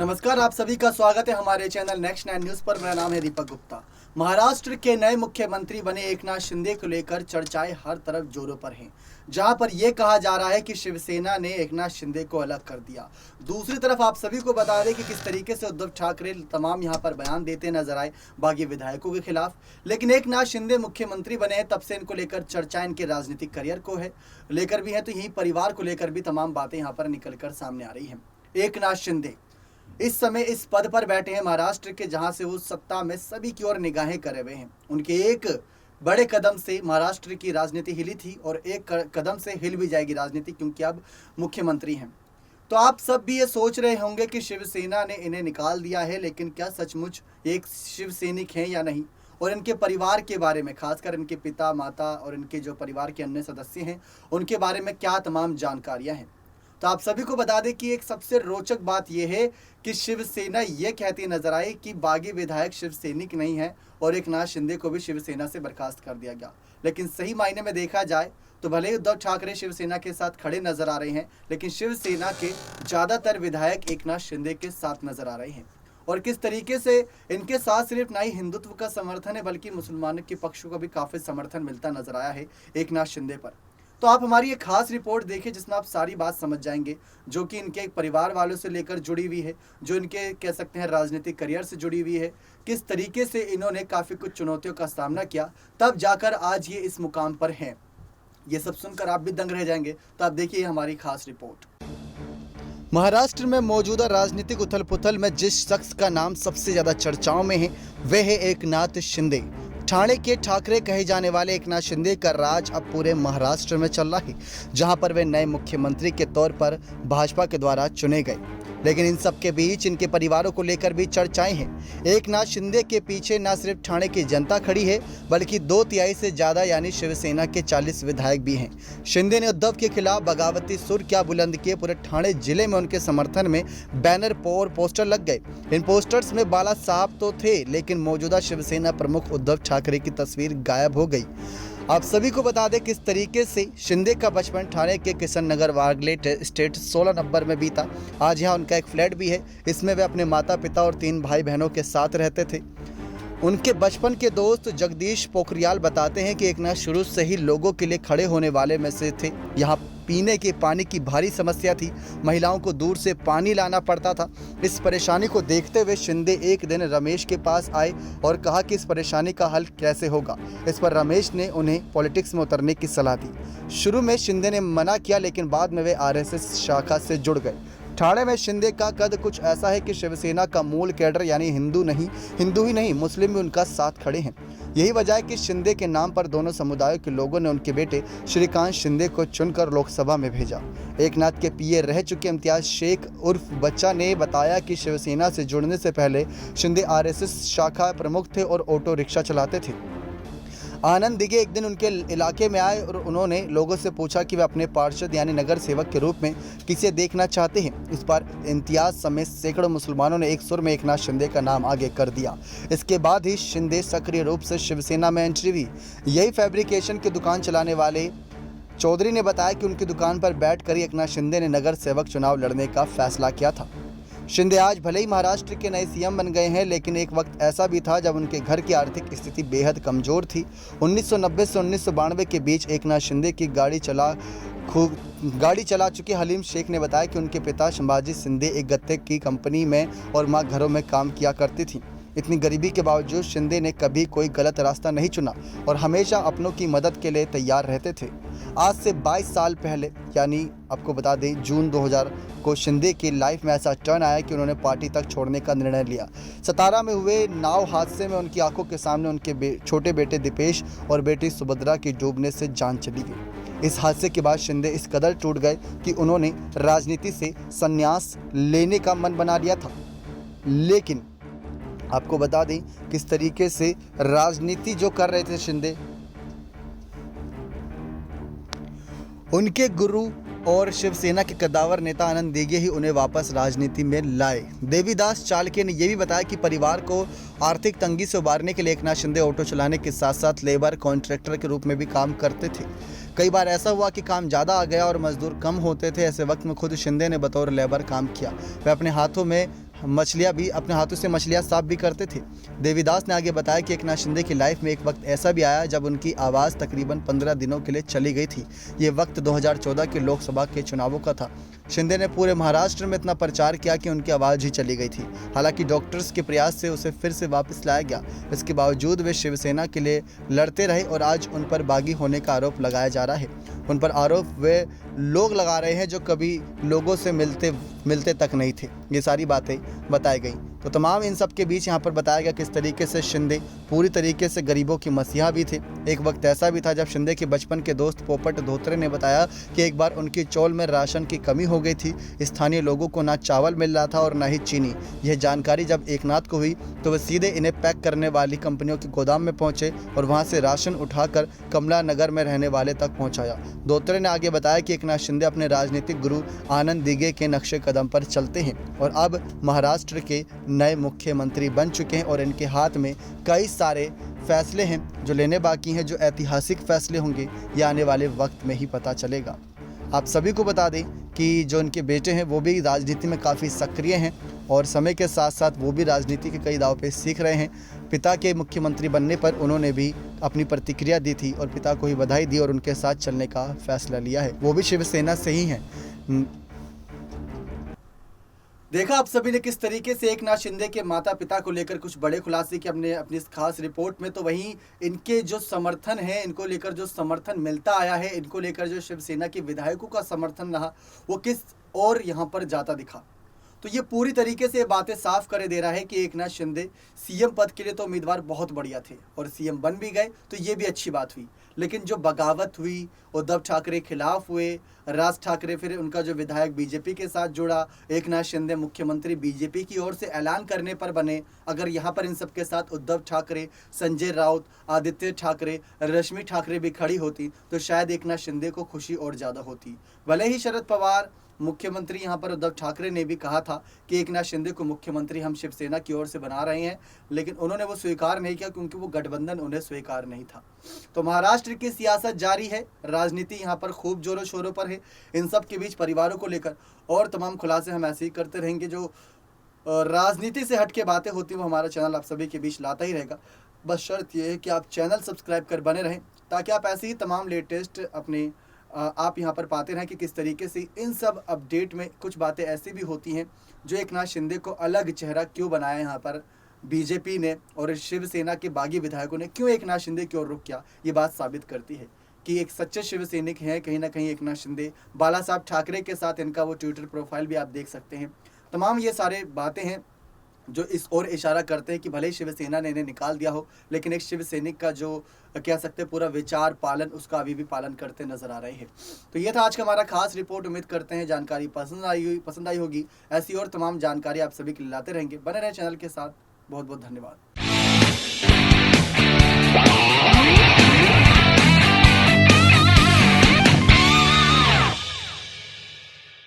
नमस्कार, आप सभी का स्वागत है हमारे चैनल नेक्स्ट 9 न्यूज़ पर। मेरा नाम है दीपक गुप्ता। महाराष्ट्र के नए मुख्यमंत्री बने एकनाथ शिंदे को लेकर चर्चाएं हर तरफ जोरों पर हैं, जहां पर यह कहा जा रहा है कि शिवसेना ने एकनाथ शिंदे को अलग कर दिया। दूसरी तरफ आप सभी को बता दें कि किस तरीके से उद्धव ठाकरे तमाम यहां पर बयान देते नजर आए बागी विधायकों के खिलाफ। लेकिन एकनाथ शिंदे मुख्यमंत्री बने हैं, तब से इनको लेकर चर्चा इनके राजनीतिक करियर को है लेकर भी है, तो यही परिवार को लेकर भी तमाम बातें यहाँ पर निकल कर सामने आ रही हैं। एकनाथ शिंदे इस समय इस पद पर बैठे हैं महाराष्ट्र के, जहां से वो सत्ता में सभी की ओर निगाहें करे हुए हैं। उनके एक बड़े कदम से महाराष्ट्र की राजनीति हिली थी और एक कदम से हिल भी जाएगी राजनीति, क्योंकि अब मुख्यमंत्री हैं। तो आप सब भी ये सोच रहे होंगे कि शिवसेना ने इन्हें निकाल दिया है, लेकिन क्या सचमुच एक शिव सैनिक हैं या नहीं, और इनके परिवार के बारे में, खासकर इनके पिता माता और इनके जो परिवार के अन्य सदस्य हैं उनके बारे में क्या तमाम जानकारियाँ हैं। तो आप सभी को बता दें कि एक सबसे रोचक बात यह है कि शिवसेना ये कहती नजर आई कि बागी विधायक शिव सैनिक नहीं है और एकनाथ शिंदे को भी शिवसेना से बर्खास्त कर दिया गया। लेकिन सही मायने में देखा जाए तो भले ही उद्धव ठाकरे शिवसेना के साथ खड़े नजर आ रहे हैं, लेकिन शिवसेना के ज़्यादातर विधायक एकनाथ शिंदे के साथ नजर आ रहे हैं। और किस तरीके से इनके साथ सिर्फ ना ही हिंदुत्व का समर्थन है, बल्कि मुसलमानों के पक्ष को भी काफ़ी समर्थन मिलता नजर आया है एकनाथ शिंदे पर। तो आप हमारी एक खास रिपोर्ट देखिए, जिसमें आप सारी बात समझ जाएंगे, जो कि इनके परिवार वालों से लेकर जुड़ी हुई है, जो इनके कह सकते हैं राजनीतिक करियर से जुड़ी हुई है, किस तरीके से इन्होंने काफ़ी कुछ चुनौतियों का सामना किया, तब जाकर आज ये इस मुकाम पर हैं। ये सब सुनकर आप भी दंग रह जाएंगे। तो आप देखिए हमारी खास रिपोर्ट। महाराष्ट्र में मौजूदा राजनीतिक उथल पुथल में जिस शख्स का नाम सबसे ज़्यादा चर्चाओं में है वह है एकनाथ शिंदे। ठाणे के ठाकरे कहे जाने वाले एकनाथ शिंदे का राज अब पूरे महाराष्ट्र में चल रहा है, जहां पर वे नए मुख्यमंत्री के तौर पर भाजपा के द्वारा चुने गए। लेकिन इन सब के बीच इनके परिवारों को लेकर भी चर्चाएं हैं। एकनाथ शिंदे के पीछे न सिर्फ ठाणे की जनता खड़ी है, बल्कि 2/3 से ज़्यादा यानी शिवसेना के 40 विधायक भी हैं। शिंदे ने उद्धव के खिलाफ बगावती सुर क्या बुलंद किए। पूरे ठाणे जिले में उनके समर्थन में बैनर और पोस्टर लग गए। इन पोस्टर्स में बाला साहब तो थे, लेकिन मौजूदा शिवसेना प्रमुख उद्धव ठाकरे की तस्वीर गायब हो गई। आप सभी को बता दें किस तरीके से शिंदे का बचपन ठाणे के किशन नगर वागले स्टेट 16 नंबर में बीता। आज यहाँ उनका एक फ्लैट भी है। इसमें वे अपने माता पिता और 3 भाई बहनों के साथ रहते थे। उनके बचपन के दोस्त जगदीश पोखरियाल बताते हैं कि एकनाथ शुरू से ही लोगों के लिए खड़े होने वाले में से थे। यहाँ पीने के पानी की भारी समस्या थी। महिलाओं को दूर से पानी लाना पड़ता था। इस परेशानी को देखते हुए शिंदे एक दिन रमेश के पास आए और कहा कि इस परेशानी का हल कैसे होगा। इस पर रमेश ने उन्हें पॉलिटिक्स में उतरने की सलाह दी। शुरू में शिंदे ने मना किया, लेकिन बाद में वे आरएसएस शाखा से जुड़ गए। ठाणे में शिंदे का कद कुछ ऐसा है कि शिवसेना का मूल कैडर यानी हिंदू ही नहीं मुस्लिम भी उनका साथ खड़े हैं। यही वजह है कि शिंदे के नाम पर दोनों समुदायों के लोगों ने उनके बेटे श्रीकांत शिंदे को चुनकर लोकसभा में भेजा। एकनाथ के पीए रह चुके इम्तियाज शेख उर्फ बच्चा ने बताया कि शिवसेना से जुड़ने से पहले शिंदे आरएसएस शाखा प्रमुख थे और ऑटो रिक्शा चलाते थे। आनंद दिगे एक दिन उनके इलाके में आए और उन्होंने लोगों से पूछा कि वे अपने पार्षद यानी नगर सेवक के रूप में किसे देखना चाहते हैं। इस पर इम्तियाज समेत सैकड़ों मुसलमानों ने एक सुर में एकनाथ शिंदे का नाम आगे कर दिया। इसके बाद ही शिंदे सक्रिय रूप से शिवसेना में एंट्री हुई। यही फैब्रिकेशन की दुकान चलाने वाले चौधरी ने बताया कि उनकी दुकान पर बैठकर ही एकनाथ शिंदे ने नगर सेवक चुनाव लड़ने का फैसला किया था। शिंदे आज भले ही महाराष्ट्र के नए सीएम बन गए हैं, लेकिन एक वक्त ऐसा भी था जब उनके घर की आर्थिक स्थिति बेहद कमज़ोर थी। 1990 से 1992 के बीच एकनाथ शिंदे की गाड़ी चला चुके हलीम शेख ने बताया कि उनके पिता संभाजी शिंदे एक गत्ते की कंपनी में और मां घरों में काम किया करती थी। इतनी गरीबी के बावजूद शिंदे ने कभी कोई गलत रास्ता नहीं चुना और हमेशा अपनों की मदद के लिए तैयार रहते थे। आज से 22 साल पहले, यानी आपको बता दें जून 2000 को शिंदे की लाइफ में ऐसा टर्न आया कि उन्होंने पार्टी तक छोड़ने का निर्णय लिया। सतारा में हुए नाव हादसे में उनकी आंखों के सामने उनके छोटे बेटे दीपेश और बेटी सुभद्रा की डूबने से जान चली गई। इस हादसे के बाद शिंदे इस कदर टूट गए कि उन्होंने राजनीति से संन्यास लेने का मन बना लिया था। लेकिन आपको बता दें किस तरीके से राजनीति जो कर रहे थे शिंदे, उनके गुरु और शिवसेना के कद्दावर नेता आनंद दिगे ही उन्हें वापस राजनीति में लाए। देवीदास चालके ने यह भी बताया कि परिवार को आर्थिक तंगी से उबारने के लिए एकनाथ शिंदे ऑटो चलाने के साथ साथ लेबर कॉन्ट्रैक्टर के रूप में भी काम करते थे। कई बार ऐसा हुआ कि काम ज़्यादा आ गया और मजदूर कम होते थे। ऐसे वक्त में खुद शिंदे ने बतौर लेबर काम किया। वह अपने हाथों में मछलियाँ भी अपने हाथों से मछलियाँ साफ भी करते थे। देवीदास ने आगे बताया कि एकनाथ शिंदे की लाइफ में एक वक्त ऐसा भी आया जब उनकी आवाज़ तकरीबन 15 दिनों के लिए चली गई थी। ये वक्त 2014 के लोकसभा के चुनावों का था। शिंदे ने पूरे महाराष्ट्र में इतना प्रचार किया कि उनकी आवाज़ ही चली गई थी। हालांकि डॉक्टर्स के प्रयास से उसे फिर से वापस लाया गया। इसके बावजूद वे शिवसेना के लिए लड़ते रहे और आज उन पर बागी होने का आरोप लगाया जा रहा है। उन पर आरोप वे लोग लगा रहे हैं जो कभी लोगों से मिलते तक नहीं थे। ये सारी बातें बताई गई। तो तमाम इन सब के बीच यहाँ पर बताया गया किस तरीके से शिंदे पूरी तरीके से गरीबों की मसीहा भी थे। एक वक्त ऐसा भी था जब शिंदे के बचपन के दोस्त पोपट धोत्रे ने बताया कि एक बार उनकी चौल में राशन की कमी हो गई थी। स्थानीय लोगों को ना चावल मिल रहा था और ना ही चीनी। यह जानकारी जब एकनाथ को हुई तो वे सीधे इन्हें पैक करने वाली कंपनियों के गोदाम में पहुंचे और वहां से राशन उठाकर कमला नगर में रहने वाले तक पहुंचाया। धोत्रे ने आगे बताया कि एकनाथ शिंदे अपने राजनीतिक गुरु आनंद दिघे के नक्शे कदम पर चलते हैं और अब महाराष्ट्र के नए मुख्यमंत्री बन चुके हैं और इनके हाथ में कई सारे फैसले हैं जो लेने बाकी हैं। जो ऐतिहासिक फैसले होंगे ये आने वाले वक्त में ही पता चलेगा। आप सभी को बता दें कि जो इनके बेटे हैं वो भी राजनीति में काफ़ी सक्रिय हैं और समय के साथ साथ वो भी राजनीति के कई दाव पे सीख रहे हैं। पिता के मुख्यमंत्री बनने पर उन्होंने भी अपनी प्रतिक्रिया दी थी और पिता को ही बधाई दी और उनके साथ चलने का फैसला लिया है। वो भी शिवसेना से ही हैं। देखा आप सभी ने किस तरीके से एकनाथ शिंदे के माता पिता को लेकर कुछ बड़े खुलासे किए अपनी इस खास रिपोर्ट में। तो वहीं इनके जो समर्थन है, इनको लेकर जो समर्थन मिलता आया है, इनको लेकर जो शिवसेना के विधायकों का समर्थन रहा, वो किस और यहाँ पर जाता दिखा। तो ये पूरी तरीके से बातें साफ कर दे रहा है कि एकनाथ शिंदे सीएम पद के लिए तो उम्मीदवार बहुत बढ़िया थे और सीएम बन भी गए, तो ये भी अच्छी बात हुई। लेकिन जो बगावत हुई, उद्धव ठाकरे खिलाफ हुए, राज ठाकरे फिर उनका जो विधायक बीजेपी के साथ जुड़ा, एकनाथ शिंदे मुख्यमंत्री बीजेपी की ओर से ऐलान करने पर बने। अगर यहाँ पर इन सबके साथ उद्धव ठाकरे, संजय राउत, आदित्य ठाकरे, रश्मि ठाकरे भी खड़ी होती तो शायद एकनाथ शिंदे को खुशी और ज़्यादा होती। भले ही शरद पवार मुख्यमंत्री, यहाँ पर उद्धव ठाकरे ने भी कहा था कि एकनाथ शिंदे को मुख्यमंत्री हम शिवसेना की ओर से बना रहे हैं, लेकिन उन्होंने वो स्वीकार नहीं किया क्योंकि वो गठबंधन उन्हें स्वीकार नहीं था। तो महाराष्ट्र की सियासत जारी है, राजनीति यहाँ पर खूब जोरों शोरों पर है। इन सब के बीच परिवारों को लेकर और तमाम खुलासे हम ऐसे ही करते रहेंगे। जो राजनीति से हट के बातें होती हैं वो हमारा चैनल आप सभी के बीच लाता ही रहेगा। बस शर्त यह है कि आप चैनल सब्सक्राइब कर बने रहें ताकि आप ऐसे ही तमाम लेटेस्ट अपने आप यहाँ पर पाते रहें कि किस तरीके से इन सब अपडेट में कुछ बातें ऐसी भी होती हैं जो एकनाथ शिंदे को अलग चेहरा क्यों बनाया यहाँ पर बीजेपी ने और शिवसेना के बागी विधायकों ने क्यों एकनाथ शिंदे की ओर रुख किया। ये बात साबित करती है कि एक सच्चे शिवसैनिक हैं कहीं ना कहीं एकनाथ शिंदे। बाला साहब ठाकरे के साथ इनका वो ट्विटर प्रोफाइल भी आप देख सकते हैं। तमाम ये सारे बातें हैं जो इस ओर इशारा करते हैं कि भले ही शिवसेना ने इन्हें निकाल दिया हो, लेकिन एक शिवसैनिक का जो कह सकते हैं पूरा विचार पालन, उसका अभी भी पालन करते नजर आ रहे हैं। तो ये था आज का हमारा खास रिपोर्ट। उम्मीद करते हैं जानकारी पसंद आई होगी। ऐसी और तमाम जानकारी आप सभी के लिए लाते रहेंगे। बने रहें चैनल के साथ। बहुत बहुत धन्यवाद।